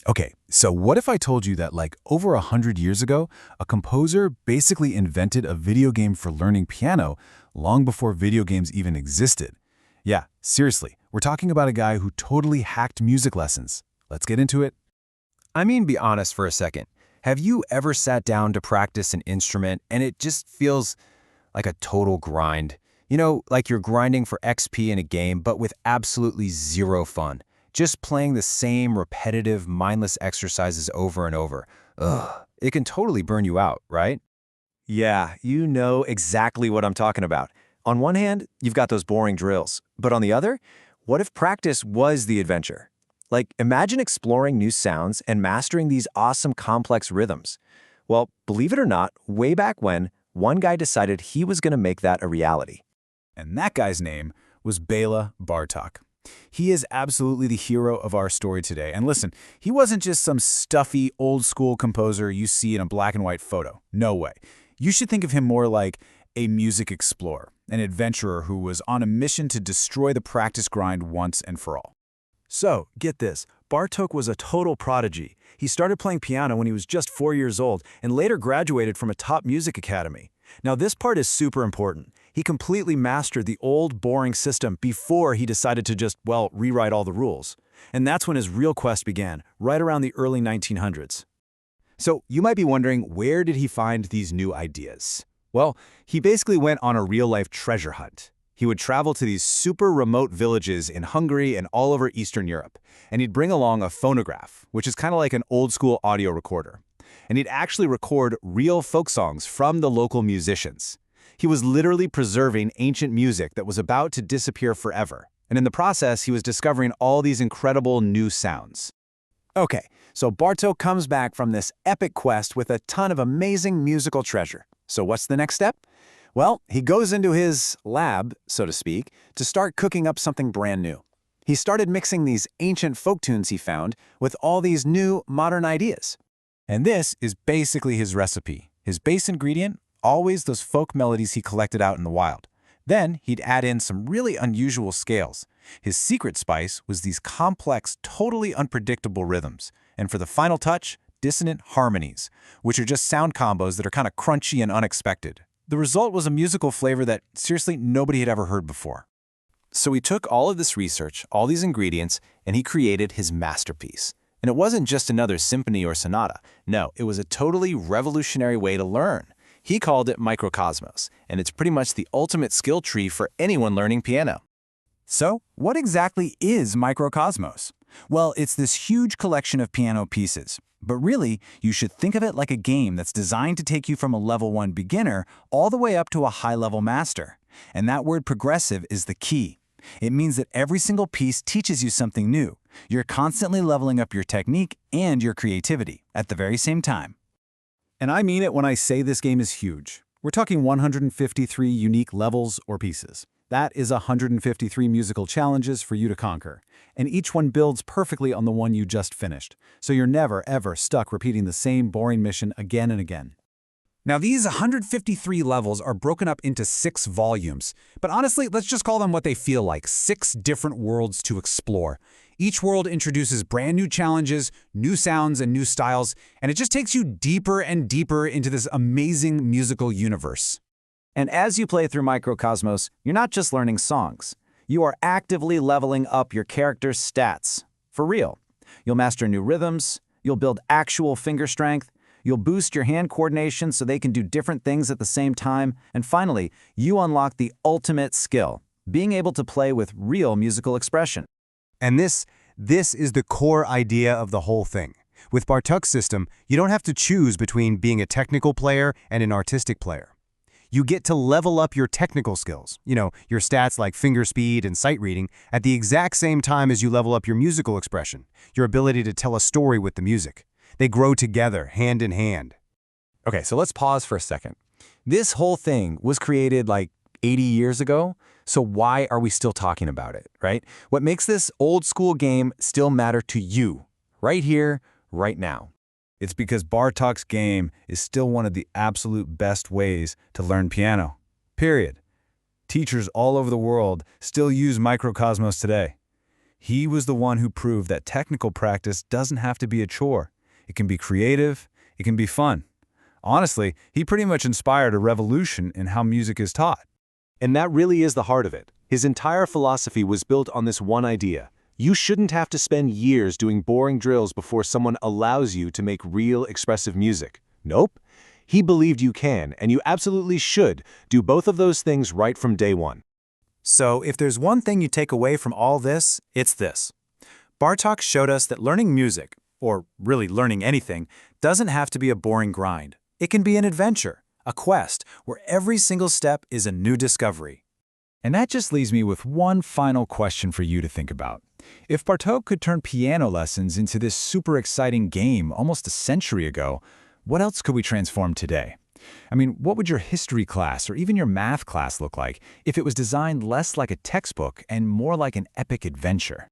Okay, so what if I told you that like over 100 years ago, a composer basically invented a video game for learning piano long before video games even existed? Yeah, seriously, we're talking about a guy who totally hacked music lessons. Let's get into it. I mean, be honest for a second. Have you ever sat down to practice an instrument and it just feels like a total grind? You know, like you're grinding for XP in a game, but with absolutely zero fun. Just playing the same repetitive, mindless exercises over and over. Ugh, it can totally burn you out, right? Yeah, you know exactly what I'm talking about. On one hand, you've got those boring drills. But on the other, what if practice was the adventure? Like, imagine exploring new sounds and mastering these awesome complex rhythms. Well, believe it or not, way back when, one guy decided he was going to make that a reality. And that guy's name was Béla Bartók. He is absolutely the hero of our story today. And listen, he wasn't just some stuffy, old-school composer you see in a black and white photo. No way. You should think of him more like a music explorer, an adventurer who was on a mission to destroy the practice grind once and for all. So, get this, Bartók was a total prodigy. He started playing piano when he was just 4 years old and later graduated from a top music academy. Now this part is super important. He completely mastered the old, boring system before he decided to just, well, rewrite all the rules. And that's when his real quest began, right around the early 1900s. So you might be wondering, where did he find these new ideas? Well, he basically went on a real-life treasure hunt. He would travel to these super remote villages in Hungary and all over Eastern Europe, and he'd bring along a phonograph, which is kind of like an old-school audio recorder. And he'd actually record real folk songs from the local musicians. He was literally preserving ancient music that was about to disappear forever, and in the process, he was discovering all these incredible new sounds. Okay, so Bartók comes back from this epic quest with a ton of amazing musical treasure. So what's the next step? Well, he goes into his lab, so to speak, to start cooking up something brand new. He started mixing these ancient folk tunes he found with all these new, modern ideas. And this is basically his recipe. His base ingredient, always those folk melodies he collected out in the wild. Then he'd add in some really unusual scales. His secret spice was these complex, totally unpredictable rhythms. And for the final touch, dissonant harmonies, which are just sound combos that are kind of crunchy and unexpected. The result was a musical flavor that, seriously, nobody had ever heard before. So he took all of this research, all these ingredients, and he created his masterpiece. And it wasn't just another symphony or sonata. No, it was a totally revolutionary way to learn. He called it Mikrokosmos, and it's pretty much the ultimate skill tree for anyone learning piano. So, what exactly is Mikrokosmos? Well, it's this huge collection of piano pieces. But really, you should think of it like a game that's designed to take you from a level 1 beginner all the way up to a high-level master. And that word progressive is the key. It means that every single piece teaches you something new. You're constantly leveling up your technique and your creativity at the very same time. And I mean it when I say this game is huge. We're talking 153 unique levels or pieces. That is 153 musical challenges for you to conquer. And each one builds perfectly on the one you just finished. So you're never, ever stuck repeating the same boring mission again and again. Now, these 153 levels are broken up into 6 volumes. But honestly, let's just call them what they feel like, 6 different worlds to explore. Each world introduces brand new challenges, new sounds, and new styles, and it just takes you deeper and deeper into this amazing musical universe. And as you play through Mikrokosmos, you're not just learning songs. You are actively leveling up your character's stats. For real. You'll master new rhythms, you'll build actual finger strength, you'll boost your hand coordination so they can do different things at the same time, and finally, you unlock the ultimate skill, being able to play with real musical expression. And this is the core idea of the whole thing. With Bartók's system, you don't have to choose between being a technical player and an artistic player. You get to level up your technical skills, your stats like finger speed and sight reading, at the exact same time as you level up your musical expression, your ability to tell a story with the music. They grow together, hand in hand. Okay, so let's pause for a second. This whole thing was created like 80 years ago, so why are we still talking about it, right? What makes this old school game still matter to you, right here, right now? It's because Bartók's game is still one of the absolute best ways to learn piano. Period. Teachers all over the world still use Mikrokosmos today. He was the one who proved that technical practice doesn't have to be a chore. It can be creative, it can be fun. Honestly, he pretty much inspired a revolution in how music is taught. And that really is the heart of it. His entire philosophy was built on this one idea. You shouldn't have to spend years doing boring drills before someone allows you to make real expressive music. Nope. He believed you can, and you absolutely should, do both of those things right from day one. So, if there's one thing you take away from all this, it's this. Bartók showed us that learning music, or really learning anything, doesn't have to be a boring grind. It can be an adventure, a quest, where every single step is a new discovery. And that just leaves me with one final question for you to think about. If Bartók could turn piano lessons into this super exciting game almost a century ago, what else could we transform today? I mean, what would your history class or even your math class look like if it was designed less like a textbook and more like an epic adventure?